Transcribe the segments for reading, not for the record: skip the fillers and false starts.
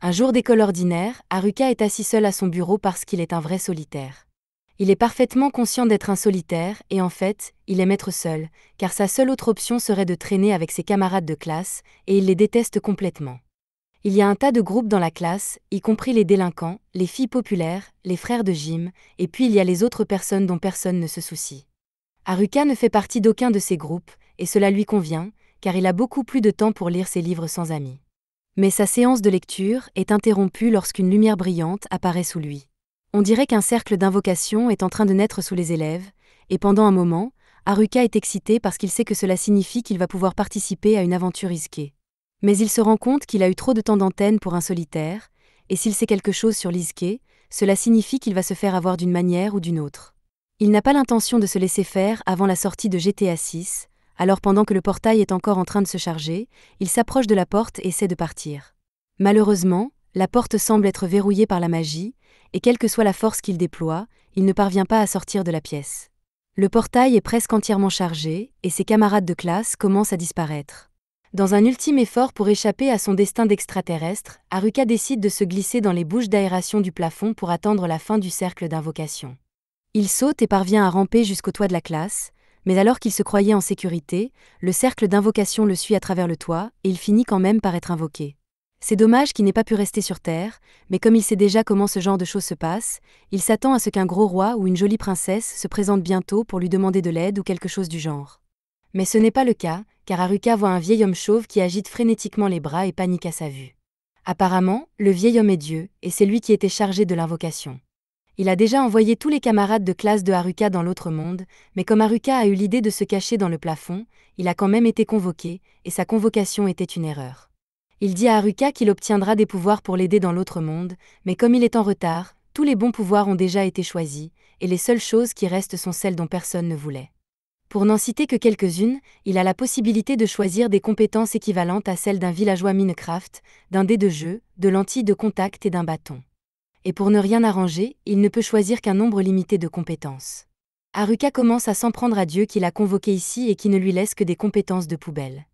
Un jour d'école ordinaire, Haruka est assis seul à son bureau parce qu'il est un vrai solitaire. Il est parfaitement conscient d'être un solitaire et en fait, il aime être seul, car sa seule autre option serait de traîner avec ses camarades de classe, et il les déteste complètement. Il y a un tas de groupes dans la classe, y compris les délinquants, les filles populaires, les frères de gym, et puis il y a les autres personnes dont personne ne se soucie. Haruka ne fait partie d'aucun de ces groupes, et cela lui convient, car il a beaucoup plus de temps pour lire ses livres sans amis. Mais sa séance de lecture est interrompue lorsqu'une lumière brillante apparaît sous lui. On dirait qu'un cercle d'invocation est en train de naître sous les élèves, et pendant un moment, Haruka est excité parce qu'il sait que cela signifie qu'il va pouvoir participer à une aventure risquée. Mais il se rend compte qu'il a eu trop de temps d'antenne pour un solitaire, et s'il sait quelque chose sur l'Iske, cela signifie qu'il va se faire avoir d'une manière ou d'une autre. Il n'a pas l'intention de se laisser faire avant la sortie de GTA 6, alors pendant que le portail est encore en train de se charger, il s'approche de la porte et essaie de partir. Malheureusement, la porte semble être verrouillée par la magie, et quelle que soit la force qu'il déploie, il ne parvient pas à sortir de la pièce. Le portail est presque entièrement chargé, et ses camarades de classe commencent à disparaître. Dans un ultime effort pour échapper à son destin d'extraterrestre, Haruka décide de se glisser dans les bouches d'aération du plafond pour attendre la fin du cercle d'invocation. Il saute et parvient à ramper jusqu'au toit de la classe, mais alors qu'il se croyait en sécurité, le cercle d'invocation le suit à travers le toit, et il finit quand même par être invoqué. C'est dommage qu'il n'ait pas pu rester sur Terre, mais comme il sait déjà comment ce genre de choses se passe, il s'attend à ce qu'un gros roi ou une jolie princesse se présente bientôt pour lui demander de l'aide ou quelque chose du genre. Mais ce n'est pas le cas, car Haruka voit un vieil homme chauve qui agite frénétiquement les bras et panique à sa vue. Apparemment, le vieil homme est Dieu, et c'est lui qui était chargé de l'invocation. Il a déjà envoyé tous les camarades de classe de Haruka dans l'autre monde, mais comme Haruka a eu l'idée de se cacher dans le plafond, il a quand même été convoqué, et sa convocation était une erreur. Il dit à Haruka qu'il obtiendra des pouvoirs pour l'aider dans l'autre monde, mais comme il est en retard, tous les bons pouvoirs ont déjà été choisis, et les seules choses qui restent sont celles dont personne ne voulait. Pour n'en citer que quelques-unes, il a la possibilité de choisir des compétences équivalentes à celles d'un villageois Minecraft, d'un dé de jeu, de lentilles de contact et d'un bâton. Et pour ne rien arranger, il ne peut choisir qu'un nombre limité de compétences. Haruka commence à s'en prendre à Dieu qui l'a convoqué ici et qui ne lui laisse que des compétences de poubelle.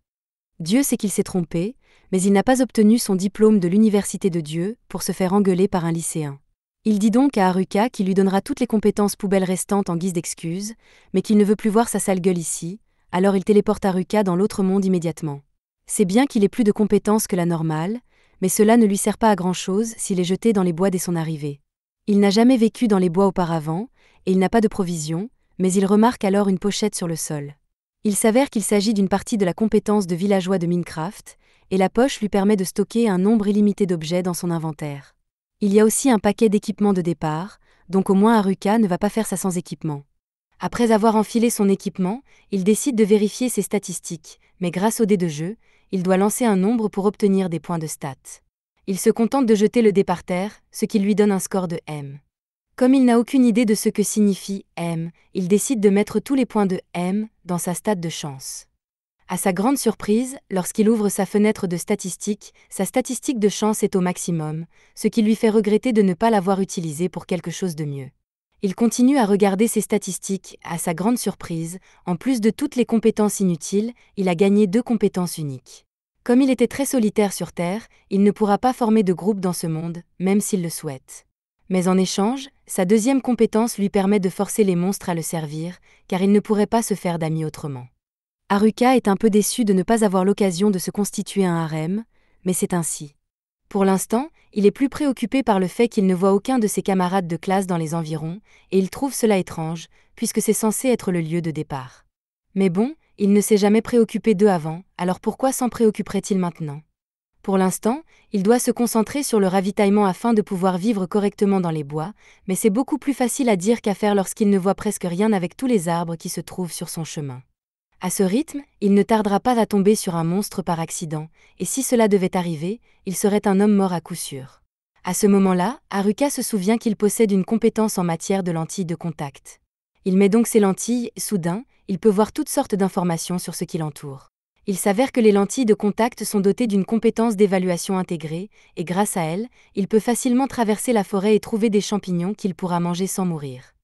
Dieu sait qu'il s'est trompé, mais il n'a pas obtenu son diplôme de l'université de Dieu pour se faire engueuler par un lycéen. Il dit donc à Haruka qu'il lui donnera toutes les compétences poubelles restantes en guise d'excuse, mais qu'il ne veut plus voir sa sale gueule ici, alors il téléporte Haruka dans l'autre monde immédiatement. C'est bien qu'il ait plus de compétences que la normale, mais cela ne lui sert pas à grand-chose s'il est jeté dans les bois dès son arrivée. Il n'a jamais vécu dans les bois auparavant, et il n'a pas de provisions, mais il remarque alors une pochette sur le sol. Il s'avère qu'il s'agit d'une partie de la compétence de villageois de Minecraft, et la poche lui permet de stocker un nombre illimité d'objets dans son inventaire. Il y a aussi un paquet d'équipements de départ, donc au moins Haruka ne va pas faire ça sans équipement. Après avoir enfilé son équipement, il décide de vérifier ses statistiques, mais grâce au dé de jeu, il doit lancer un nombre pour obtenir des points de stats. Il se contente de jeter le dé par terre, ce qui lui donne un score de M. Comme il n'a aucune idée de ce que signifie M, il décide de mettre tous les points de M dans sa stat de chance. À sa grande surprise, lorsqu'il ouvre sa fenêtre de statistiques, sa statistique de chance est au maximum, ce qui lui fait regretter de ne pas l'avoir utilisée pour quelque chose de mieux. Il continue à regarder ses statistiques, à sa grande surprise, en plus de toutes les compétences inutiles, il a gagné 2 compétences uniques. Comme il était très solitaire sur Terre, il ne pourra pas former de groupe dans ce monde, même s'il le souhaite. Mais en échange, sa deuxième compétence lui permet de forcer les monstres à le servir, car il ne pourrait pas se faire d'amis autrement. Haruka est un peu déçu de ne pas avoir l'occasion de se constituer un harem, mais c'est ainsi. Pour l'instant, il est plus préoccupé par le fait qu'il ne voit aucun de ses camarades de classe dans les environs, et il trouve cela étrange, puisque c'est censé être le lieu de départ. Mais bon, il ne s'est jamais préoccupé d'eux avant, alors pourquoi s'en préoccuperait-il maintenant ? Pour l'instant, il doit se concentrer sur le ravitaillement afin de pouvoir vivre correctement dans les bois, mais c'est beaucoup plus facile à dire qu'à faire lorsqu'il ne voit presque rien avec tous les arbres qui se trouvent sur son chemin. À ce rythme, il ne tardera pas à tomber sur un monstre par accident, et si cela devait arriver, il serait un homme mort à coup sûr. À ce moment-là, Haruka se souvient qu'il possède une compétence en matière de lentilles de contact. Il met donc ses lentilles, soudain, il peut voir toutes sortes d'informations sur ce qui l'entoure. Il s'avère que les lentilles de contact sont dotées d'une compétence d'évaluation intégrée, et grâce à elle, il peut facilement traverser la forêt et trouver des champignons qu'il pourra manger sans mourir.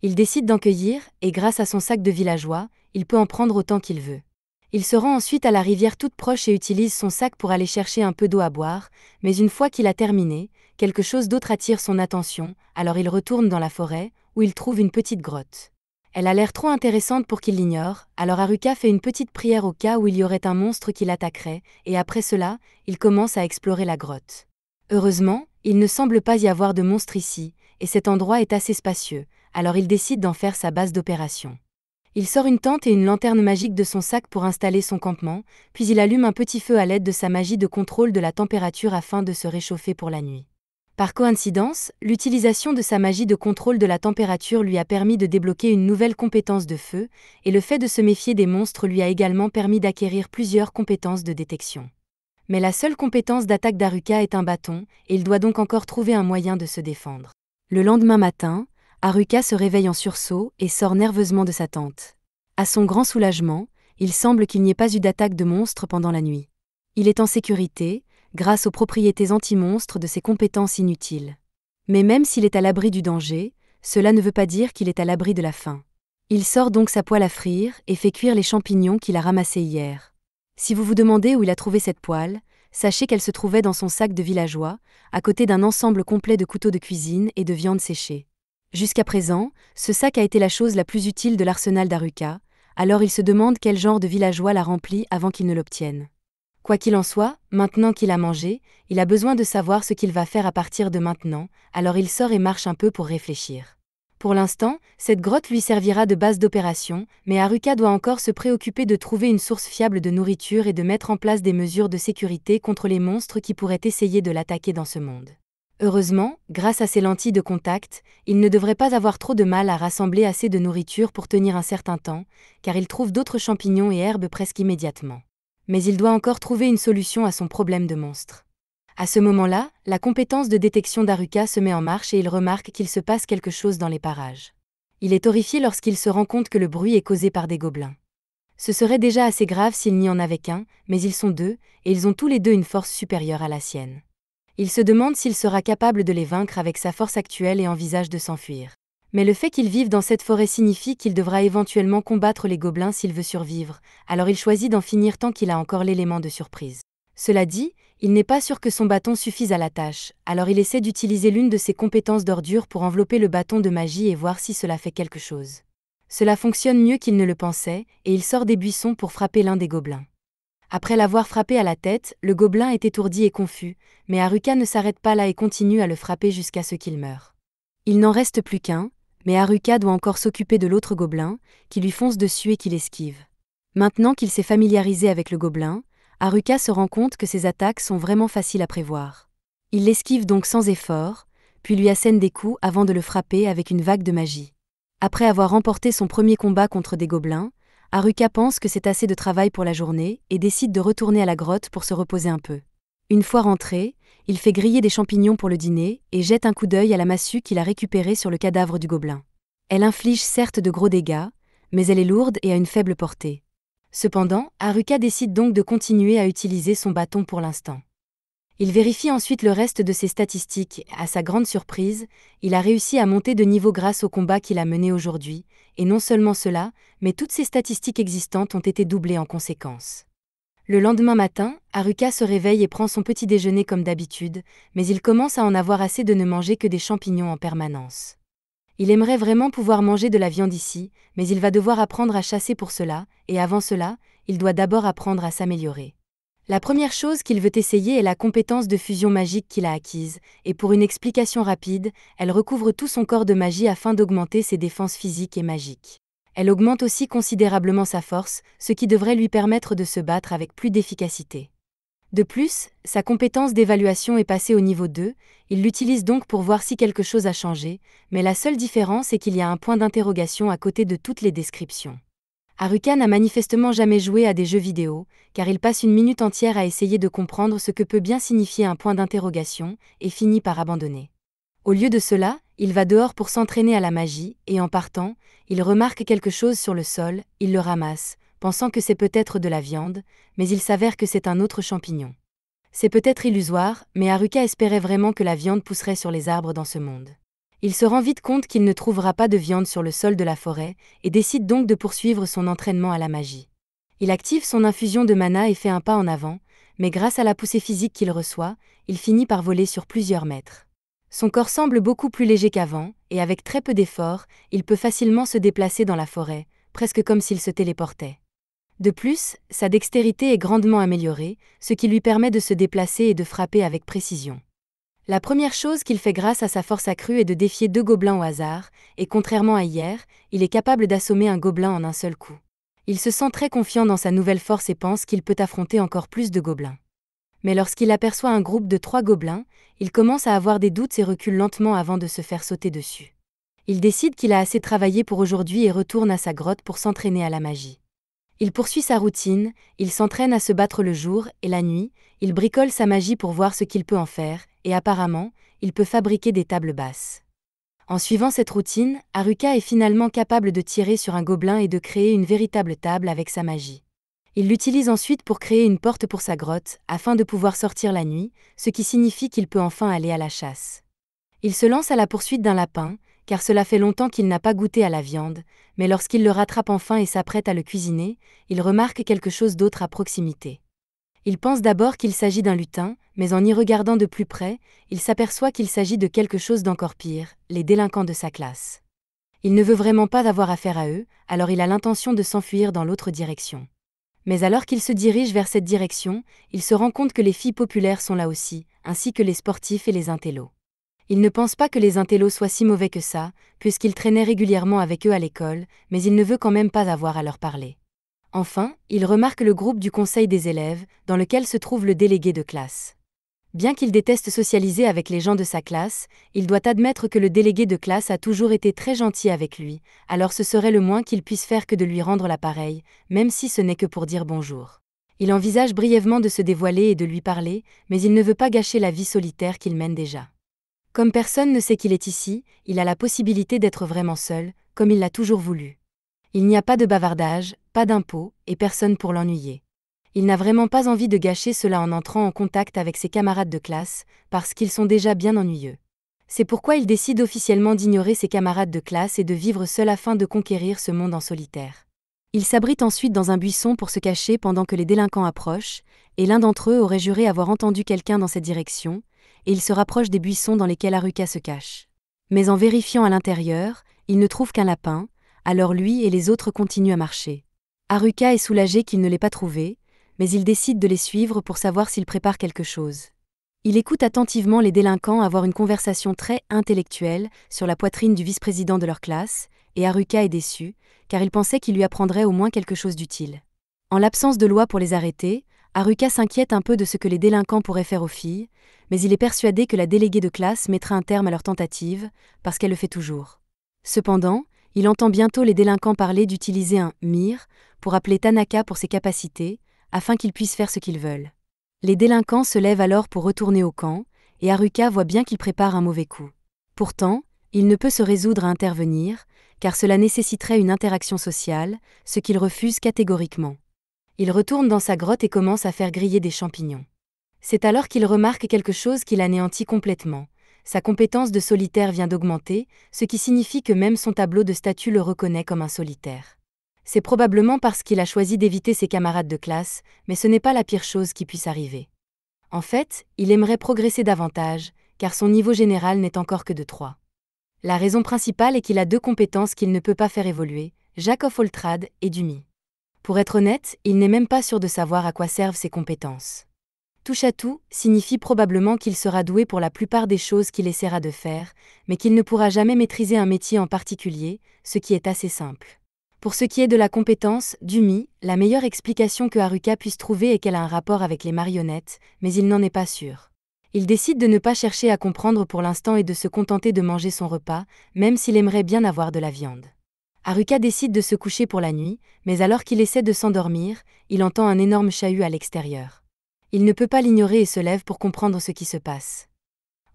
Il décide d'en cueillir, et grâce à son sac de villageois, il peut en prendre autant qu'il veut. Il se rend ensuite à la rivière toute proche et utilise son sac pour aller chercher un peu d'eau à boire, mais une fois qu'il a terminé, quelque chose d'autre attire son attention, alors il retourne dans la forêt, où il trouve une petite grotte. Elle a l'air trop intéressante pour qu'il l'ignore, alors Haruka fait une petite prière au cas où il y aurait un monstre qui l'attaquerait, et après cela, il commence à explorer la grotte. Heureusement, il ne semble pas y avoir de monstre ici, et cet endroit est assez spacieux, alors il décide d'en faire sa base d'opération. Il sort une tente et une lanterne magique de son sac pour installer son campement, puis il allume un petit feu à l'aide de sa magie de contrôle de la température afin de se réchauffer pour la nuit. Par coïncidence, l'utilisation de sa magie de contrôle de la température lui a permis de débloquer une nouvelle compétence de feu, et le fait de se méfier des monstres lui a également permis d'acquérir plusieurs compétences de détection. Mais la seule compétence d'attaque d'Haruka est un bâton, et il doit donc encore trouver un moyen de se défendre. Le lendemain matin, Haruka se réveille en sursaut et sort nerveusement de sa tente. À son grand soulagement, il semble qu'il n'y ait pas eu d'attaque de monstres pendant la nuit. Il est en sécurité, grâce aux propriétés anti-monstres de ses compétences inutiles. Mais même s'il est à l'abri du danger, cela ne veut pas dire qu'il est à l'abri de la faim. Il sort donc sa poêle à frire et fait cuire les champignons qu'il a ramassés hier. Si vous vous demandez où il a trouvé cette poêle, sachez qu'elle se trouvait dans son sac de villageois, à côté d'un ensemble complet de couteaux de cuisine et de viande séchée. Jusqu'à présent, ce sac a été la chose la plus utile de l'arsenal d'Haruka, alors il se demande quel genre de villageois l'a rempli avant qu'il ne l'obtienne. Quoi qu'il en soit, maintenant qu'il a mangé, il a besoin de savoir ce qu'il va faire à partir de maintenant, alors il sort et marche un peu pour réfléchir. Pour l'instant, cette grotte lui servira de base d'opération, mais Haruka doit encore se préoccuper de trouver une source fiable de nourriture et de mettre en place des mesures de sécurité contre les monstres qui pourraient essayer de l'attaquer dans ce monde. Heureusement, grâce à ses lentilles de contact, il ne devrait pas avoir trop de mal à rassembler assez de nourriture pour tenir un certain temps, car il trouve d'autres champignons et herbes presque immédiatement. Mais il doit encore trouver une solution à son problème de monstre. À ce moment-là, la compétence de détection d'Haruka se met en marche et il remarque qu'il se passe quelque chose dans les parages. Il est horrifié lorsqu'il se rend compte que le bruit est causé par des gobelins. Ce serait déjà assez grave s'il n'y en avait qu'un, mais ils sont deux, et ils ont tous les deux une force supérieure à la sienne. Il se demande s'il sera capable de les vaincre avec sa force actuelle et envisage de s'enfuir. Mais le fait qu'il vive dans cette forêt signifie qu'il devra éventuellement combattre les gobelins s'il veut survivre, alors il choisit d'en finir tant qu'il a encore l'élément de surprise. Cela dit, il n'est pas sûr que son bâton suffise à la tâche, alors il essaie d'utiliser l'une de ses compétences d'ordure pour envelopper le bâton de magie et voir si cela fait quelque chose. Cela fonctionne mieux qu'il ne le pensait, et il sort des buissons pour frapper l'un des gobelins. Après l'avoir frappé à la tête, le gobelin est étourdi et confus, mais Haruka ne s'arrête pas là et continue à le frapper jusqu'à ce qu'il meure. Il n'en reste plus qu'un, mais Haruka doit encore s'occuper de l'autre gobelin, qui lui fonce dessus et qu'il esquive. Maintenant qu'il s'est familiarisé avec le gobelin, Haruka se rend compte que ses attaques sont vraiment faciles à prévoir. Il l'esquive donc sans effort, puis lui assène des coups avant de le frapper avec une vague de magie. Après avoir remporté son premier combat contre des gobelins, Haruka pense que c'est assez de travail pour la journée et décide de retourner à la grotte pour se reposer un peu. Une fois rentré, il fait griller des champignons pour le dîner et jette un coup d'œil à la massue qu'il a récupérée sur le cadavre du gobelin. Elle inflige certes de gros dégâts, mais elle est lourde et a une faible portée. Cependant, Haruka décide donc de continuer à utiliser son bâton pour l'instant. Il vérifie ensuite le reste de ses statistiques et, à sa grande surprise, il a réussi à monter de niveau grâce au combat qu'il a mené aujourd'hui, et non seulement cela, mais toutes ses statistiques existantes ont été doublées en conséquence. Le lendemain matin, Haruka se réveille et prend son petit déjeuner comme d'habitude, mais il commence à en avoir assez de ne manger que des champignons en permanence. Il aimerait vraiment pouvoir manger de la viande ici, mais il va devoir apprendre à chasser pour cela, et avant cela, il doit d'abord apprendre à s'améliorer. La première chose qu'il veut essayer est la compétence de fusion magique qu'il a acquise, et pour une explication rapide, elle recouvre tout son corps de magie afin d'augmenter ses défenses physiques et magiques. Elle augmente aussi considérablement sa force, ce qui devrait lui permettre de se battre avec plus d'efficacité. De plus, sa compétence d'évaluation est passée au niveau 2, il l'utilise donc pour voir si quelque chose a changé, mais la seule différence est qu'il y a un point d'interrogation à côté de toutes les descriptions. Haruka n'a manifestement jamais joué à des jeux vidéo, car il passe une minute entière à essayer de comprendre ce que peut bien signifier un point d'interrogation, et finit par abandonner. Au lieu de cela, il va dehors pour s'entraîner à la magie, et en partant, il remarque quelque chose sur le sol, il le ramasse, pensant que c'est peut-être de la viande, mais il s'avère que c'est un autre champignon. C'est peut-être illusoire, mais Haruka espérait vraiment que la viande pousserait sur les arbres dans ce monde. Il se rend vite compte qu'il ne trouvera pas de viande sur le sol de la forêt, et décide donc de poursuivre son entraînement à la magie. Il active son infusion de mana et fait un pas en avant, mais grâce à la poussée physique qu'il reçoit, il finit par voler sur plusieurs mètres. Son corps semble beaucoup plus léger qu'avant, et avec très peu d'efforts, il peut facilement se déplacer dans la forêt, presque comme s'il se téléportait. De plus, sa dextérité est grandement améliorée, ce qui lui permet de se déplacer et de frapper avec précision. La première chose qu'il fait grâce à sa force accrue est de défier 2 gobelins au hasard, et contrairement à hier, il est capable d'assommer un gobelin en un seul coup. Il se sent très confiant dans sa nouvelle force et pense qu'il peut affronter encore plus de gobelins. Mais lorsqu'il aperçoit un groupe de 3 gobelins, il commence à avoir des doutes et recule lentement avant de se faire sauter dessus. Il décide qu'il a assez travaillé pour aujourd'hui et retourne à sa grotte pour s'entraîner à la magie. Il poursuit sa routine, il s'entraîne à se battre le jour et la nuit, il bricole sa magie pour voir ce qu'il peut en faire, et apparemment, il peut fabriquer des tables basses. En suivant cette routine, Haruka est finalement capable de tirer sur un gobelin et de créer une véritable table avec sa magie. Il l'utilise ensuite pour créer une porte pour sa grotte, afin de pouvoir sortir la nuit, ce qui signifie qu'il peut enfin aller à la chasse. Il se lance à la poursuite d'un lapin, car cela fait longtemps qu'il n'a pas goûté à la viande, mais lorsqu'il le rattrape enfin et s'apprête à le cuisiner, il remarque quelque chose d'autre à proximité. Il pense d'abord qu'il s'agit d'un lutin, mais en y regardant de plus près, il s'aperçoit qu'il s'agit de quelque chose d'encore pire, les délinquants de sa classe. Il ne veut vraiment pas avoir affaire à eux, alors il a l'intention de s'enfuir dans l'autre direction. Mais alors qu'il se dirige vers cette direction, il se rend compte que les filles populaires sont là aussi, ainsi que les sportifs et les intellos. Il ne pense pas que les intellos soient si mauvais que ça, puisqu'il traînait régulièrement avec eux à l'école, mais il ne veut quand même pas avoir à leur parler. Enfin, il remarque le groupe du conseil des élèves, dans lequel se trouve le délégué de classe. Bien qu'il déteste socialiser avec les gens de sa classe, il doit admettre que le délégué de classe a toujours été très gentil avec lui, alors ce serait le moins qu'il puisse faire que de lui rendre l'appareil, même si ce n'est que pour dire bonjour. Il envisage brièvement de se dévoiler et de lui parler, mais il ne veut pas gâcher la vie solitaire qu'il mène déjà. Comme personne ne sait qu'il est ici, il a la possibilité d'être vraiment seul, comme il l'a toujours voulu. Il n'y a pas de bavardage, pas d'impôts, et personne pour l'ennuyer. Il n'a vraiment pas envie de gâcher cela en entrant en contact avec ses camarades de classe, parce qu'ils sont déjà bien ennuyeux. C'est pourquoi il décide officiellement d'ignorer ses camarades de classe et de vivre seul afin de conquérir ce monde en solitaire. Il s'abrite ensuite dans un buisson pour se cacher pendant que les délinquants approchent, et l'un d'entre eux aurait juré avoir entendu quelqu'un dans cette direction, et il se rapproche des buissons dans lesquels Haruka se cache. Mais en vérifiant à l'intérieur, il ne trouve qu'un lapin, alors lui et les autres continuent à marcher. Haruka est soulagé qu'il ne l'ait pas trouvé, mais il décide de les suivre pour savoir s'ils préparent quelque chose. Il écoute attentivement les délinquants avoir une conversation très intellectuelle sur la poitrine du vice-président de leur classe, et Haruka est déçu, car il pensait qu'il lui apprendrait au moins quelque chose d'utile. En l'absence de loi pour les arrêter, Haruka s'inquiète un peu de ce que les délinquants pourraient faire aux filles, mais il est persuadé que la déléguée de classe mettra un terme à leur tentative, parce qu'elle le fait toujours. Cependant, il entend bientôt les délinquants parler d'utiliser un « mire » pour appeler Tanaka pour ses capacités, afin qu'ils puissent faire ce qu'ils veulent. Les délinquants se lèvent alors pour retourner au camp, et Haruka voit bien qu'ils préparent un mauvais coup. Pourtant, il ne peut se résoudre à intervenir, car cela nécessiterait une interaction sociale, ce qu'il refuse catégoriquement. Il retourne dans sa grotte et commence à faire griller des champignons. C'est alors qu'il remarque quelque chose qui l'anéantit complètement. Sa compétence de solitaire vient d'augmenter, ce qui signifie que même son tableau de statut le reconnaît comme un solitaire. C'est probablement parce qu'il a choisi d'éviter ses camarades de classe, mais ce n'est pas la pire chose qui puisse arriver. En fait, il aimerait progresser davantage, car son niveau général n'est encore que de 3. La raison principale est qu'il a 2 compétences qu'il ne peut pas faire évoluer, Jack of all trades et Dumi. Pour être honnête, il n'est même pas sûr de savoir à quoi servent ses compétences. Touche à tout signifie probablement qu'il sera doué pour la plupart des choses qu'il essaiera de faire, mais qu'il ne pourra jamais maîtriser un métier en particulier, ce qui est assez simple. Pour ce qui est de la compétence Dumi, la meilleure explication que Haruka puisse trouver est qu'elle a un rapport avec les marionnettes, mais il n'en est pas sûr. Il décide de ne pas chercher à comprendre pour l'instant et de se contenter de manger son repas, même s'il aimerait bien avoir de la viande. Haruka décide de se coucher pour la nuit, mais alors qu'il essaie de s'endormir, il entend un énorme chahut à l'extérieur. Il ne peut pas l'ignorer et se lève pour comprendre ce qui se passe.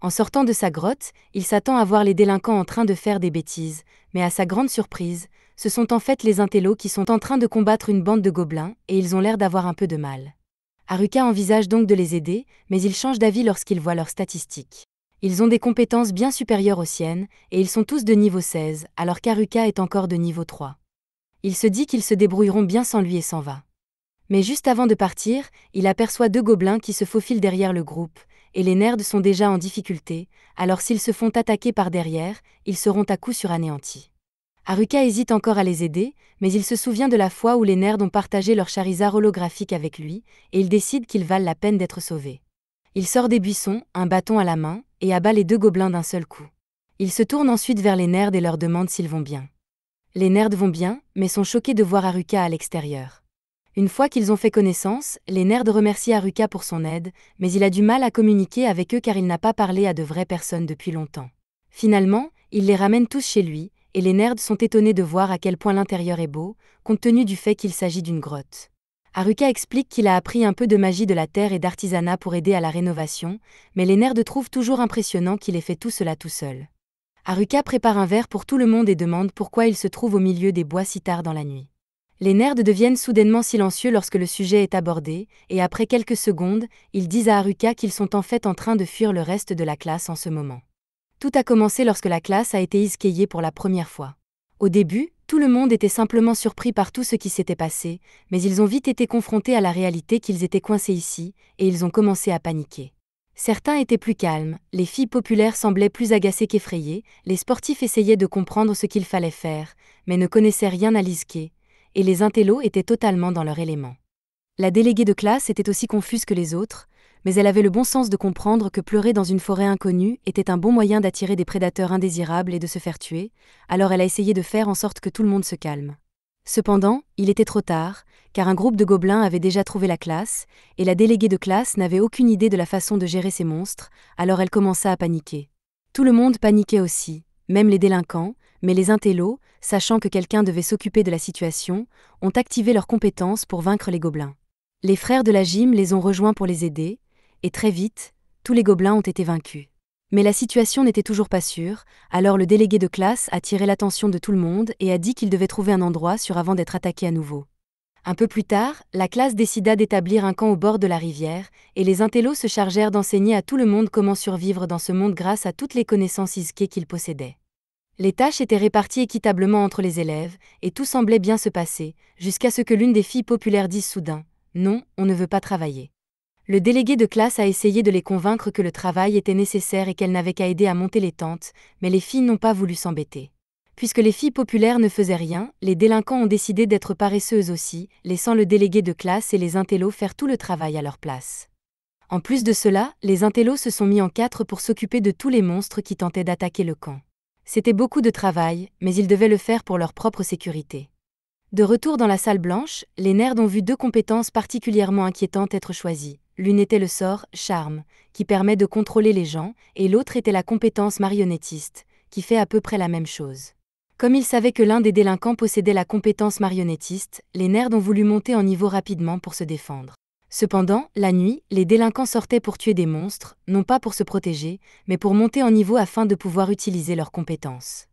En sortant de sa grotte, il s'attend à voir les délinquants en train de faire des bêtises, mais à sa grande surprise, ce sont en fait les intellos qui sont en train de combattre une bande de gobelins, et ils ont l'air d'avoir un peu de mal. Haruka envisage donc de les aider, mais il change d'avis lorsqu'il voit leurs statistiques. Ils ont des compétences bien supérieures aux siennes, et ils sont tous de niveau 16, alors qu'Haruka est encore de niveau 3. Il se dit qu'ils se débrouilleront bien sans lui et s'en va. Mais juste avant de partir, il aperçoit 2 gobelins qui se faufilent derrière le groupe, et les nerds sont déjà en difficulté, alors s'ils se font attaquer par derrière, ils seront à coup sûr anéantis. Haruka hésite encore à les aider, mais il se souvient de la fois où les nerds ont partagé leur Charizard holographique avec lui, et il décide qu'ils valent la peine d'être sauvés. Il sort des buissons, un bâton à la main, et abat les 2 gobelins d'un seul coup. Il se tourne ensuite vers les nerds et leur demande s'ils vont bien. Les nerds vont bien, mais sont choqués de voir Haruka à l'extérieur. Une fois qu'ils ont fait connaissance, les nerds remercient Haruka pour son aide, mais il a du mal à communiquer avec eux car il n'a pas parlé à de vraies personnes depuis longtemps. Finalement, il les ramène tous chez lui, et les nerds sont étonnés de voir à quel point l'intérieur est beau, compte tenu du fait qu'il s'agit d'une grotte. Haruka explique qu'il a appris un peu de magie de la terre et d'artisanat pour aider à la rénovation, mais les nerds trouvent toujours impressionnant qu'il ait fait tout cela tout seul. Haruka prépare un verre pour tout le monde et demande pourquoi il se trouve au milieu des bois si tard dans la nuit. Les nerds deviennent soudainement silencieux lorsque le sujet est abordé, et après quelques secondes, ils disent à Haruka qu'ils sont en fait en train de fuir le reste de la classe en ce moment. Tout a commencé lorsque la classe a été esquillée pour la première fois. Au début, tout le monde était simplement surpris par tout ce qui s'était passé, mais ils ont vite été confrontés à la réalité qu'ils étaient coincés ici, et ils ont commencé à paniquer. Certains étaient plus calmes, les filles populaires semblaient plus agacées qu'effrayées, les sportifs essayaient de comprendre ce qu'il fallait faire, mais ne connaissaient rien à l'ISK, et les intellos étaient totalement dans leur élément. La déléguée de classe était aussi confuse que les autres, mais elle avait le bon sens de comprendre que pleurer dans une forêt inconnue était un bon moyen d'attirer des prédateurs indésirables et de se faire tuer, alors elle a essayé de faire en sorte que tout le monde se calme. Cependant, il était trop tard, car un groupe de gobelins avait déjà trouvé la classe, et la déléguée de classe n'avait aucune idée de la façon de gérer ces monstres, alors elle commença à paniquer. Tout le monde paniquait aussi, même les délinquants, mais les intellos, sachant que quelqu'un devait s'occuper de la situation, ont activé leurs compétences pour vaincre les gobelins. Les frères de la gym les ont rejoints pour les aider, et très vite, tous les gobelins ont été vaincus. Mais la situation n'était toujours pas sûre, alors le délégué de classe a tiré l'attention de tout le monde et a dit qu'il devait trouver un endroit sûr avant d'être attaqué à nouveau. Un peu plus tard, la classe décida d'établir un camp au bord de la rivière, et les intellos se chargèrent d'enseigner à tout le monde comment survivre dans ce monde grâce à toutes les connaissances ISK qu'ils possédaient. Les tâches étaient réparties équitablement entre les élèves, et tout semblait bien se passer, jusqu'à ce que l'une des filles populaires dise soudain « Non, on ne veut pas travailler ». Le délégué de classe a essayé de les convaincre que le travail était nécessaire et qu'elle n'avait qu'à aider à monter les tentes, mais les filles n'ont pas voulu s'embêter. Puisque les filles populaires ne faisaient rien, les délinquants ont décidé d'être paresseuses aussi, laissant le délégué de classe et les intellos faire tout le travail à leur place. En plus de cela, les intellos se sont mis en 4 pour s'occuper de tous les monstres qui tentaient d'attaquer le camp. C'était beaucoup de travail, mais ils devaient le faire pour leur propre sécurité. De retour dans la salle blanche, les nerds ont vu 2 compétences particulièrement inquiétantes être choisies. L'une était le sort « Charme », qui permet de contrôler les gens, et l'autre était la compétence marionnettiste, qui fait à peu près la même chose. Comme ils savaient que l'un des délinquants possédait la compétence marionnettiste, les nerds ont voulu monter en niveau rapidement pour se défendre. Cependant, la nuit, les délinquants sortaient pour tuer des monstres, non pas pour se protéger, mais pour monter en niveau afin de pouvoir utiliser leurs compétences.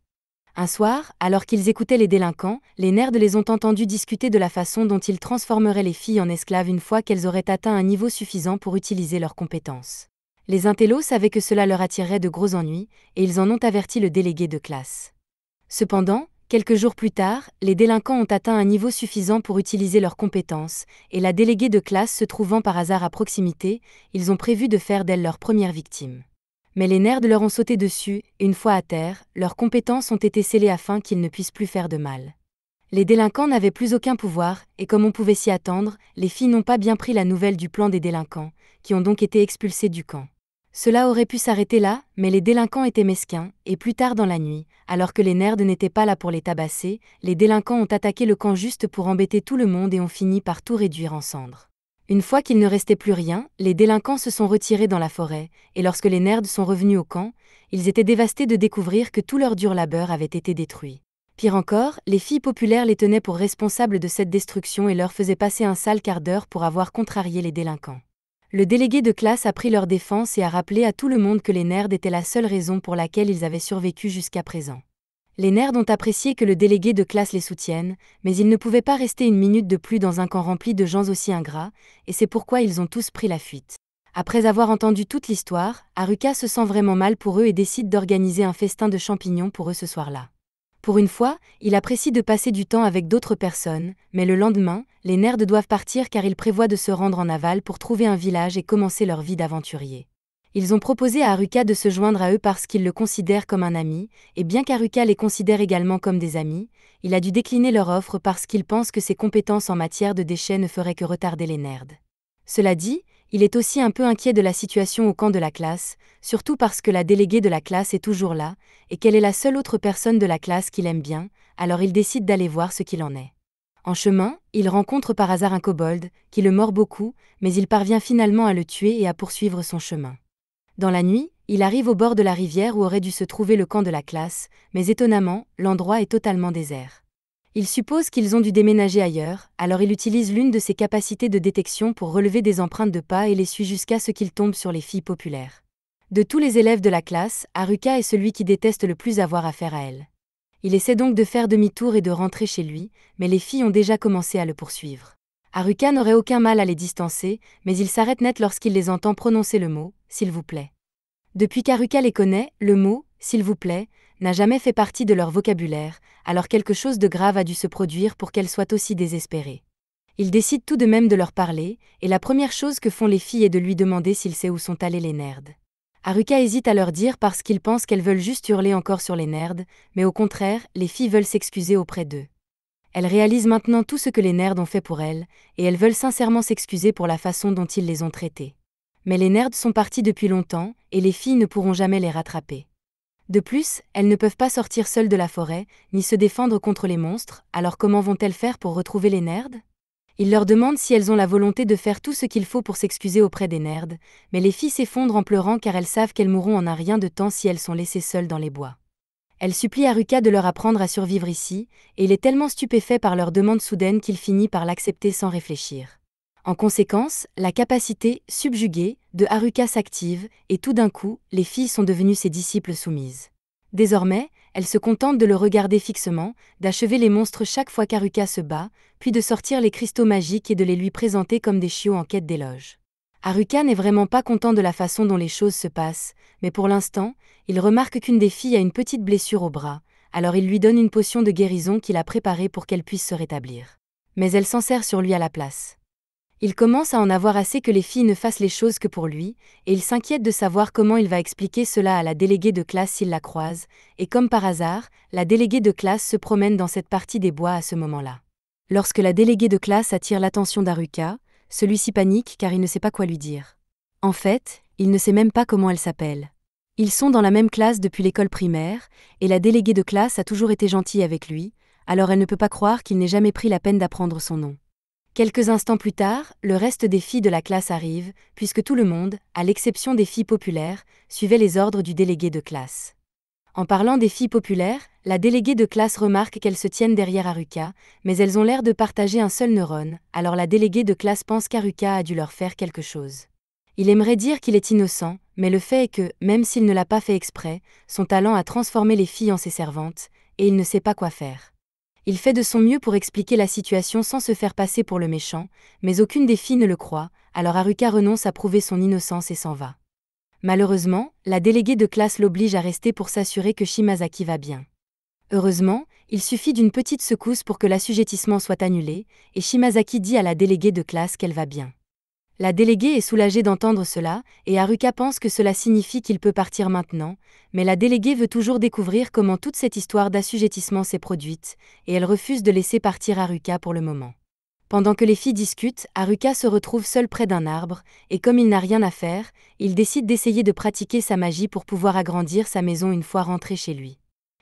Un soir, alors qu'ils écoutaient les délinquants, les nerds les ont entendus discuter de la façon dont ils transformeraient les filles en esclaves une fois qu'elles auraient atteint un niveau suffisant pour utiliser leurs compétences. Les intellos savaient que cela leur attirerait de gros ennuis, et ils en ont averti le délégué de classe. Cependant, quelques jours plus tard, les délinquants ont atteint un niveau suffisant pour utiliser leurs compétences, et la déléguée de classe se trouvant par hasard à proximité, ils ont prévu de faire d'elle leur première victime. Mais les nerds leur ont sauté dessus, et une fois à terre, leurs compétences ont été scellées afin qu'ils ne puissent plus faire de mal. Les délinquants n'avaient plus aucun pouvoir, et comme on pouvait s'y attendre, les filles n'ont pas bien pris la nouvelle du plan des délinquants, qui ont donc été expulsées du camp. Cela aurait pu s'arrêter là, mais les délinquants étaient mesquins, et plus tard dans la nuit, alors que les nerds n'étaient pas là pour les tabasser, les délinquants ont attaqué le camp juste pour embêter tout le monde et ont fini par tout réduire en cendres. Une fois qu'il ne restait plus rien, les délinquants se sont retirés dans la forêt, et lorsque les nerds sont revenus au camp, ils étaient dévastés de découvrir que tout leur dur labeur avait été détruit. Pire encore, les filles populaires les tenaient pour responsables de cette destruction et leur faisaient passer un sale quart d'heure pour avoir contrarié les délinquants. Le délégué de classe a pris leur défense et a rappelé à tout le monde que les nerds étaient la seule raison pour laquelle ils avaient survécu jusqu'à présent. Les nerds ont apprécié que le délégué de classe les soutienne, mais ils ne pouvaient pas rester une minute de plus dans un camp rempli de gens aussi ingrats, et c'est pourquoi ils ont tous pris la fuite. Après avoir entendu toute l'histoire, Haruka se sent vraiment mal pour eux et décide d'organiser un festin de champignons pour eux ce soir-là. Pour une fois, il apprécie de passer du temps avec d'autres personnes, mais le lendemain, les nerds doivent partir car ils prévoient de se rendre en aval pour trouver un village et commencer leur vie d'aventurier. Ils ont proposé à Haruka de se joindre à eux parce qu'ils le considèrent comme un ami, et bien qu'Haruka les considère également comme des amis, il a dû décliner leur offre parce qu'il pense que ses compétences en matière de déchets ne feraient que retarder les nerds. Cela dit, il est aussi un peu inquiet de la situation au camp de la classe, surtout parce que la déléguée de la classe est toujours là, et qu'elle est la seule autre personne de la classe qu'il aime bien, alors il décide d'aller voir ce qu'il en est. En chemin, il rencontre par hasard un kobold, qui le mord beaucoup, mais il parvient finalement à le tuer et à poursuivre son chemin. Dans la nuit, il arrive au bord de la rivière où aurait dû se trouver le camp de la classe, mais étonnamment, l'endroit est totalement désert. Il suppose qu'ils ont dû déménager ailleurs, alors il utilise l'une de ses capacités de détection pour relever des empreintes de pas et les suit jusqu'à ce qu'il tombe sur les filles populaires. De tous les élèves de la classe, Haruka est celui qui déteste le plus avoir affaire à elle. Il essaie donc de faire demi-tour et de rentrer chez lui, mais les filles ont déjà commencé à le poursuivre. Haruka n'aurait aucun mal à les distancer, mais il s'arrête net lorsqu'il les entend prononcer le mot « s'il vous plaît ». Depuis qu'Haruka les connaît, le mot « s'il vous plaît » n'a jamais fait partie de leur vocabulaire, alors quelque chose de grave a dû se produire pour qu'elles soient aussi désespérées. Il décide tout de même de leur parler, et la première chose que font les filles est de lui demander s'il sait où sont allés les nerds. Haruka hésite à leur dire parce qu'il pense qu'elles veulent juste hurler encore sur les nerds, mais au contraire, les filles veulent s'excuser auprès d'eux. Elles réalisent maintenant tout ce que les nerds ont fait pour elles, et elles veulent sincèrement s'excuser pour la façon dont ils les ont traitées. Mais les nerds sont partis depuis longtemps, et les filles ne pourront jamais les rattraper. De plus, elles ne peuvent pas sortir seules de la forêt, ni se défendre contre les monstres, alors comment vont-elles faire pour retrouver les nerds ? Il leur demande si elles ont la volonté de faire tout ce qu'il faut pour s'excuser auprès des nerds, mais les filles s'effondrent en pleurant car elles savent qu'elles mourront en un rien de temps si elles sont laissées seules dans les bois. Elles supplient Haruka de leur apprendre à survivre ici, et il est tellement stupéfait par leur demande soudaine qu'il finit par l'accepter sans réfléchir. En conséquence, la capacité « subjuguée » de Haruka s'active, et tout d'un coup, les filles sont devenues ses disciples soumises. Désormais, elles se contentent de le regarder fixement, d'achever les monstres chaque fois qu'Haruka se bat, puis de sortir les cristaux magiques et de les lui présenter comme des chiots en quête d'éloge. Haruka n'est vraiment pas content de la façon dont les choses se passent, mais pour l'instant, il remarque qu'une des filles a une petite blessure au bras, alors il lui donne une potion de guérison qu'il a préparée pour qu'elle puisse se rétablir. Mais elle s'en sert sur lui à la place. Il commence à en avoir assez que les filles ne fassent les choses que pour lui, et il s'inquiète de savoir comment il va expliquer cela à la déléguée de classe s'il la croise, et comme par hasard, la déléguée de classe se promène dans cette partie des bois à ce moment-là. Lorsque la déléguée de classe attire l'attention d'Haruka, celui-ci panique car il ne sait pas quoi lui dire. En fait, il ne sait même pas comment elle s'appelle. Ils sont dans la même classe depuis l'école primaire, et la déléguée de classe a toujours été gentille avec lui, alors elle ne peut pas croire qu'il n'ait jamais pris la peine d'apprendre son nom. Quelques instants plus tard, le reste des filles de la classe arrive, puisque tout le monde, à l'exception des filles populaires, suivait les ordres du délégué de classe. En parlant des filles populaires, la déléguée de classe remarque qu'elles se tiennent derrière Haruka, mais elles ont l'air de partager un seul neurone, alors la déléguée de classe pense qu'Haruka a dû leur faire quelque chose. Il aimerait dire qu'il est innocent, mais le fait est que, même s'il ne l'a pas fait exprès, son talent a transformé les filles en ses servantes, et il ne sait pas quoi faire. Il fait de son mieux pour expliquer la situation sans se faire passer pour le méchant, mais aucune des filles ne le croit, alors Haruka renonce à prouver son innocence et s'en va. Malheureusement, la déléguée de classe l'oblige à rester pour s'assurer que Shimazaki va bien. Heureusement, il suffit d'une petite secousse pour que l'assujettissement soit annulé, et Shimazaki dit à la déléguée de classe qu'elle va bien. La déléguée est soulagée d'entendre cela, et Haruka pense que cela signifie qu'il peut partir maintenant, mais la déléguée veut toujours découvrir comment toute cette histoire d'assujettissement s'est produite, et elle refuse de laisser partir Haruka pour le moment. Pendant que les filles discutent, Haruka se retrouve seul près d'un arbre, et comme il n'a rien à faire, il décide d'essayer de pratiquer sa magie pour pouvoir agrandir sa maison une fois rentré chez lui.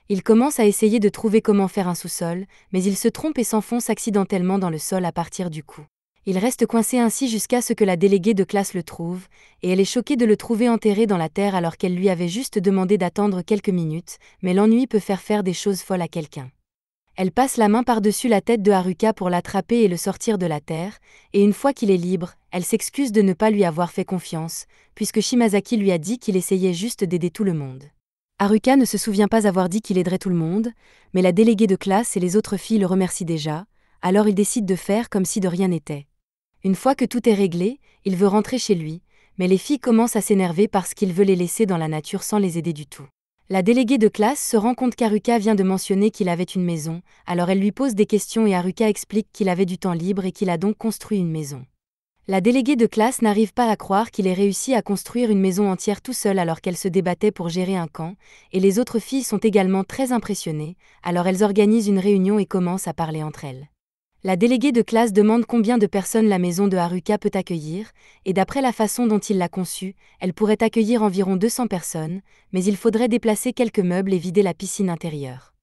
Il commence à essayer de trouver comment faire un sous-sol, mais il se trompe et s'enfonce accidentellement dans le sol à partir du coup. Il reste coincé ainsi jusqu'à ce que la déléguée de classe le trouve, et elle est choquée de le trouver enterré dans la terre alors qu'elle lui avait juste demandé d'attendre quelques minutes, mais l'ennui peut faire des choses folles à quelqu'un. Elle passe la main par-dessus la tête de Haruka pour l'attraper et le sortir de la terre, et une fois qu'il est libre, elle s'excuse de ne pas lui avoir fait confiance, puisque Shimazaki lui a dit qu'il essayait juste d'aider tout le monde. Haruka ne se souvient pas avoir dit qu'il aiderait tout le monde, mais la déléguée de classe et les autres filles le remercient déjà, alors il décide de faire comme si de rien n'était. Une fois que tout est réglé, il veut rentrer chez lui, mais les filles commencent à s'énerver parce qu'il veut les laisser dans la nature sans les aider du tout. La déléguée de classe se rend compte qu'Haruka vient de mentionner qu'il avait une maison, alors elle lui pose des questions et Haruka explique qu'il avait du temps libre et qu'il a donc construit une maison. La déléguée de classe n'arrive pas à croire qu'il ait réussi à construire une maison entière tout seul alors qu'elle se débattait pour gérer un camp, et les autres filles sont également très impressionnées, alors elles organisent une réunion et commencent à parler entre elles. La déléguée de classe demande combien de personnes la maison de Haruka peut accueillir, et d'après la façon dont il l'a conçue, elle pourrait accueillir environ 200 personnes, mais il faudrait déplacer quelques meubles et vider la piscine intérieure.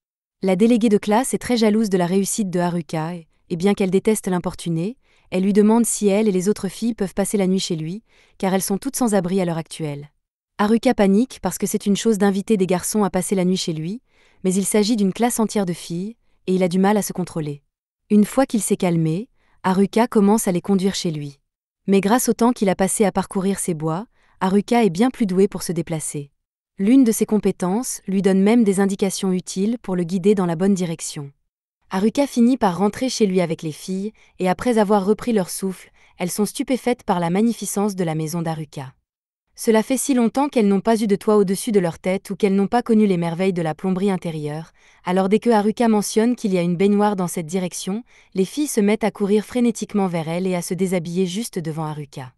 La déléguée de classe est très jalouse de la réussite de Haruka, et bien qu'elle déteste l'importuner, elle lui demande si elle et les autres filles peuvent passer la nuit chez lui, car elles sont toutes sans abri à l'heure actuelle. Haruka panique parce que c'est une chose d'inviter des garçons à passer la nuit chez lui, mais il s'agit d'une classe entière de filles, et il a du mal à se contrôler. Une fois qu'il s'est calmé, Haruka commence à les conduire chez lui. Mais grâce au temps qu'il a passé à parcourir ces bois, Haruka est bien plus doué pour se déplacer. L'une de ses compétences lui donne même des indications utiles pour le guider dans la bonne direction. Haruka finit par rentrer chez lui avec les filles, et après avoir repris leur souffle, elles sont stupéfaites par la magnificence de la maison d'Haruka. Cela fait si longtemps qu'elles n'ont pas eu de toit au-dessus de leur tête ou qu'elles n'ont pas connu les merveilles de la plomberie intérieure, alors dès que Haruka mentionne qu'il y a une baignoire dans cette direction, les filles se mettent à courir frénétiquement vers elle et à se déshabiller juste devant Haruka.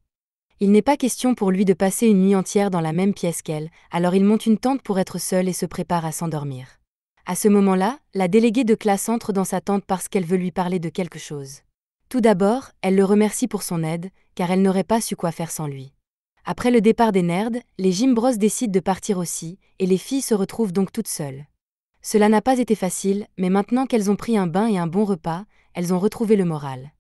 Il n'est pas question pour lui de passer une nuit entière dans la même pièce qu'elle, alors il monte une tente pour être seul et se prépare à s'endormir. À ce moment-là, la déléguée de classe entre dans sa tente parce qu'elle veut lui parler de quelque chose. Tout d'abord, elle le remercie pour son aide, car elle n'aurait pas su quoi faire sans lui. Après le départ des nerds, les Gym Bros décident de partir aussi, et les filles se retrouvent donc toutes seules. Cela n'a pas été facile, mais maintenant qu'elles ont pris un bain et un bon repas, elles ont retrouvé le moral.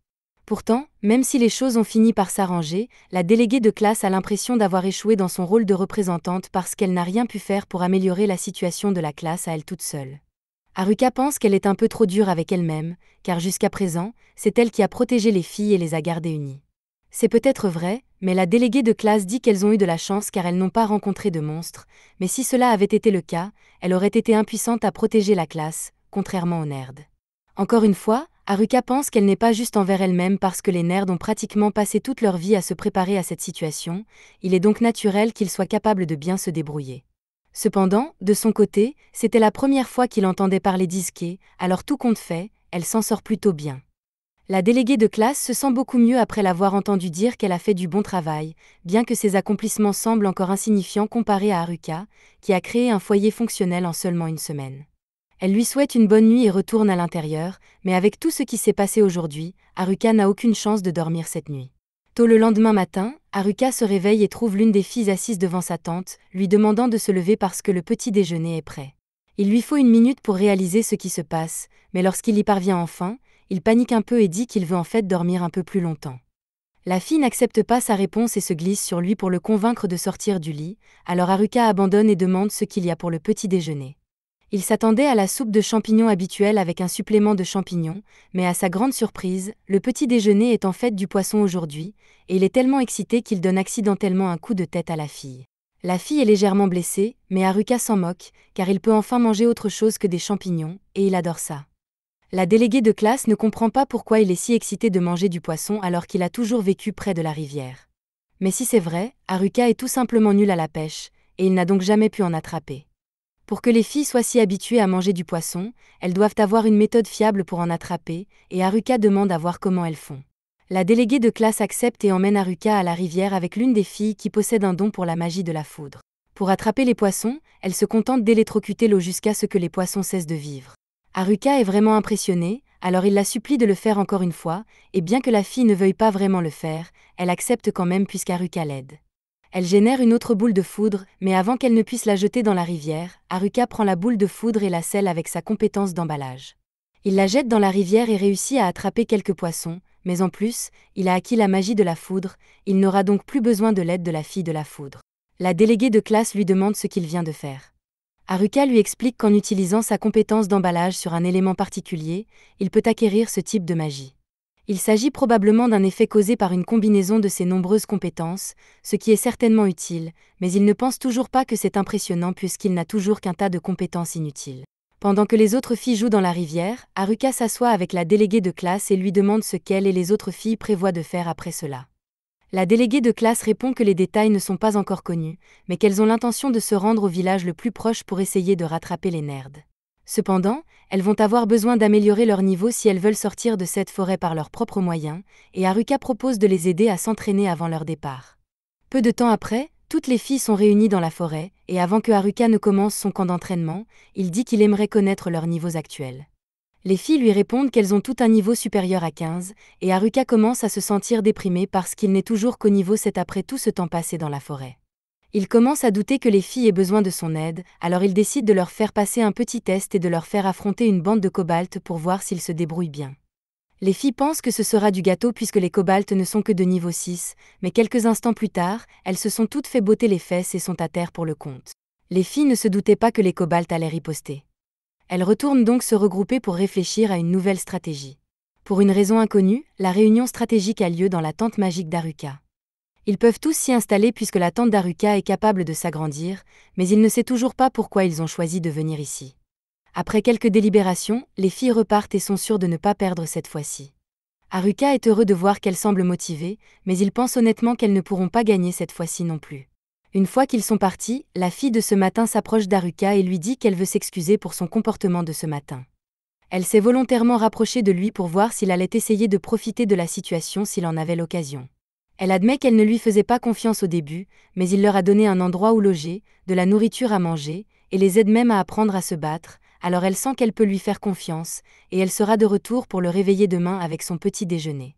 Pourtant, même si les choses ont fini par s'arranger, la déléguée de classe a l'impression d'avoir échoué dans son rôle de représentante parce qu'elle n'a rien pu faire pour améliorer la situation de la classe à elle toute seule. Haruka pense qu'elle est un peu trop dure avec elle-même, car jusqu'à présent, c'est elle qui a protégé les filles et les a gardées unies. C'est peut-être vrai, mais la déléguée de classe dit qu'elles ont eu de la chance car elles n'ont pas rencontré de monstres, mais si cela avait été le cas, elle aurait été impuissante à protéger la classe, contrairement aux nerds. Encore une fois, Haruka pense qu'elle n'est pas juste envers elle-même parce que les nerds ont pratiquement passé toute leur vie à se préparer à cette situation, il est donc naturel qu'ils soient capables de bien se débrouiller. Cependant, de son côté, c'était la première fois qu'il entendait parler d'Isuke, alors tout compte fait, elle s'en sort plutôt bien. La déléguée de classe se sent beaucoup mieux après l'avoir entendu dire qu'elle a fait du bon travail, bien que ses accomplissements semblent encore insignifiants comparés à Haruka, qui a créé un foyer fonctionnel en seulement une semaine. Elle lui souhaite une bonne nuit et retourne à l'intérieur, mais avec tout ce qui s'est passé aujourd'hui, Haruka n'a aucune chance de dormir cette nuit. Tôt le lendemain matin, Haruka se réveille et trouve l'une des filles assise devant sa tante, lui demandant de se lever parce que le petit déjeuner est prêt. Il lui faut une minute pour réaliser ce qui se passe, mais lorsqu'il y parvient enfin, il panique un peu et dit qu'il veut en fait dormir un peu plus longtemps. La fille n'accepte pas sa réponse et se glisse sur lui pour le convaincre de sortir du lit, alors Haruka abandonne et demande ce qu'il y a pour le petit déjeuner. Il s'attendait à la soupe de champignons habituelle avec un supplément de champignons, mais à sa grande surprise, le petit déjeuner est en fait du poisson aujourd'hui, et il est tellement excité qu'il donne accidentellement un coup de tête à la fille. La fille est légèrement blessée, mais Haruka s'en moque, car il peut enfin manger autre chose que des champignons, et il adore ça. La déléguée de classe ne comprend pas pourquoi il est si excité de manger du poisson alors qu'il a toujours vécu près de la rivière. Mais si c'est vrai, Haruka est tout simplement nul à la pêche, et il n'a donc jamais pu en attraper. Pour que les filles soient si habituées à manger du poisson, elles doivent avoir une méthode fiable pour en attraper, et Haruka demande à voir comment elles font. La déléguée de classe accepte et emmène Haruka à la rivière avec l'une des filles qui possède un don pour la magie de la foudre. Pour attraper les poissons, elle se contente d'électrocuter l'eau jusqu'à ce que les poissons cessent de vivre. Haruka est vraiment impressionnée, alors il la supplie de le faire encore une fois, et bien que la fille ne veuille pas vraiment le faire, elle accepte quand même puisqu'Haruka l'aide. Elle génère une autre boule de foudre, mais avant qu'elle ne puisse la jeter dans la rivière, Haruka prend la boule de foudre et la scelle avec sa compétence d'emballage. Il la jette dans la rivière et réussit à attraper quelques poissons, mais en plus, il a acquis la magie de la foudre, il n'aura donc plus besoin de l'aide de la fille de la foudre. La déléguée de classe lui demande ce qu'il vient de faire. Haruka lui explique qu'en utilisant sa compétence d'emballage sur un élément particulier, il peut acquérir ce type de magie. Il s'agit probablement d'un effet causé par une combinaison de ses nombreuses compétences, ce qui est certainement utile, mais il ne pense toujours pas que c'est impressionnant puisqu'il n'a toujours qu'un tas de compétences inutiles. Pendant que les autres filles jouent dans la rivière, Haruka s'assoit avec la déléguée de classe et lui demande ce qu'elle et les autres filles prévoient de faire après cela. La déléguée de classe répond que les détails ne sont pas encore connus, mais qu'elles ont l'intention de se rendre au village le plus proche pour essayer de rattraper les nerds. Cependant, elles vont avoir besoin d'améliorer leur niveau si elles veulent sortir de cette forêt par leurs propres moyens, et Haruka propose de les aider à s'entraîner avant leur départ. Peu de temps après, toutes les filles sont réunies dans la forêt, et avant que Haruka ne commence son camp d'entraînement, il dit qu'il aimerait connaître leurs niveaux actuels. Les filles lui répondent qu'elles ont tout un niveau supérieur à 15, et Haruka commence à se sentir déprimé parce qu'il n'est toujours qu'au niveau 7 après tout ce temps passé dans la forêt. Il commence à douter que les filles aient besoin de son aide, alors il décide de leur faire passer un petit test et de leur faire affronter une bande de kobolds pour voir s'ils se débrouillent bien. Les filles pensent que ce sera du gâteau puisque les kobolds ne sont que de niveau 6, mais quelques instants plus tard, elles se sont toutes fait botter les fesses et sont à terre pour le compte. Les filles ne se doutaient pas que les kobolds allaient riposter. Elles retournent donc se regrouper pour réfléchir à une nouvelle stratégie. Pour une raison inconnue, la réunion stratégique a lieu dans la tente magique d'Haruka. Ils peuvent tous s'y installer puisque la tente d'Haruka est capable de s'agrandir, mais il ne sait toujours pas pourquoi ils ont choisi de venir ici. Après quelques délibérations, les filles repartent et sont sûres de ne pas perdre cette fois-ci. Haruka est heureux de voir qu'elles semblent motivées, mais il pense honnêtement qu'elles ne pourront pas gagner cette fois-ci non plus. Une fois qu'ils sont partis, la fille de ce matin s'approche d'Haruka et lui dit qu'elle veut s'excuser pour son comportement de ce matin. Elle s'est volontairement rapprochée de lui pour voir s'il allait essayer de profiter de la situation s'il en avait l'occasion. Elle admet qu'elle ne lui faisait pas confiance au début, mais il leur a donné un endroit où loger, de la nourriture à manger, et les aide même à apprendre à se battre, alors elle sent qu'elle peut lui faire confiance, et elle sera de retour pour le réveiller demain avec son petit déjeuner.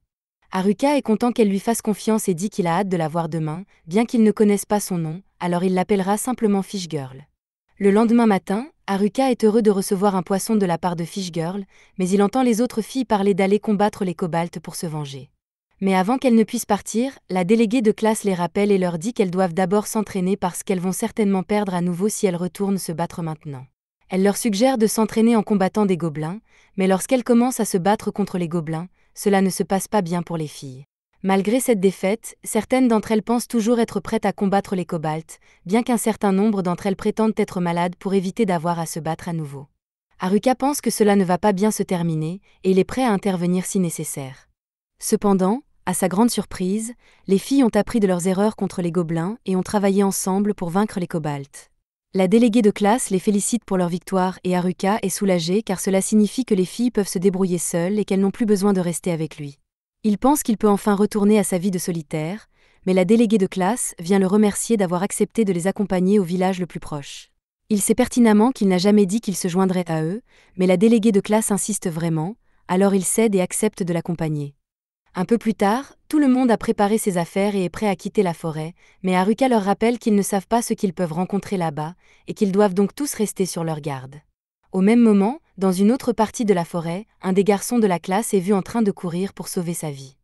Haruka est content qu'elle lui fasse confiance et dit qu'il a hâte de la voir demain, bien qu'il ne connaisse pas son nom, alors il l'appellera simplement Fish Girl. Le lendemain matin, Haruka est heureux de recevoir un poisson de la part de Fish Girl, mais il entend les autres filles parler d'aller combattre les kobolds pour se venger. Mais avant qu'elles ne puissent partir, la déléguée de classe les rappelle et leur dit qu'elles doivent d'abord s'entraîner parce qu'elles vont certainement perdre à nouveau si elles retournent se battre maintenant. Elle leur suggère de s'entraîner en combattant des gobelins, mais lorsqu'elles commencent à se battre contre les gobelins, cela ne se passe pas bien pour les filles. Malgré cette défaite, certaines d'entre elles pensent toujours être prêtes à combattre les kobolds, bien qu'un certain nombre d'entre elles prétendent être malades pour éviter d'avoir à se battre à nouveau. Haruka pense que cela ne va pas bien se terminer, et il est prêt à intervenir si nécessaire. Cependant, à sa grande surprise, les filles ont appris de leurs erreurs contre les gobelins et ont travaillé ensemble pour vaincre les kobolds. La déléguée de classe les félicite pour leur victoire et Haruka est soulagée car cela signifie que les filles peuvent se débrouiller seules et qu'elles n'ont plus besoin de rester avec lui. Il pense qu'il peut enfin retourner à sa vie de solitaire, mais la déléguée de classe vient le remercier d'avoir accepté de les accompagner au village le plus proche. Il sait pertinemment qu'il n'a jamais dit qu'il se joindrait à eux, mais la déléguée de classe insiste vraiment, alors il cède et accepte de l'accompagner. Un peu plus tard, tout le monde a préparé ses affaires et est prêt à quitter la forêt, mais Haruka leur rappelle qu'ils ne savent pas ce qu'ils peuvent rencontrer là-bas, et qu'ils doivent donc tous rester sur leur garde. Au même moment, dans une autre partie de la forêt, un des garçons de la classe est vu en train de courir pour sauver sa vie.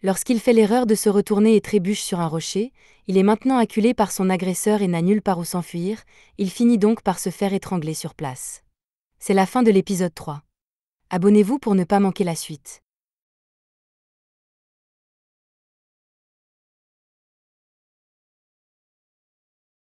Lorsqu'il fait l'erreur de se retourner et trébuche sur un rocher, il est maintenant acculé par son agresseur et n'a nulle part où s'enfuir, il finit donc par se faire étrangler sur place. C'est la fin de l'épisode 3. Abonnez-vous pour ne pas manquer la suite.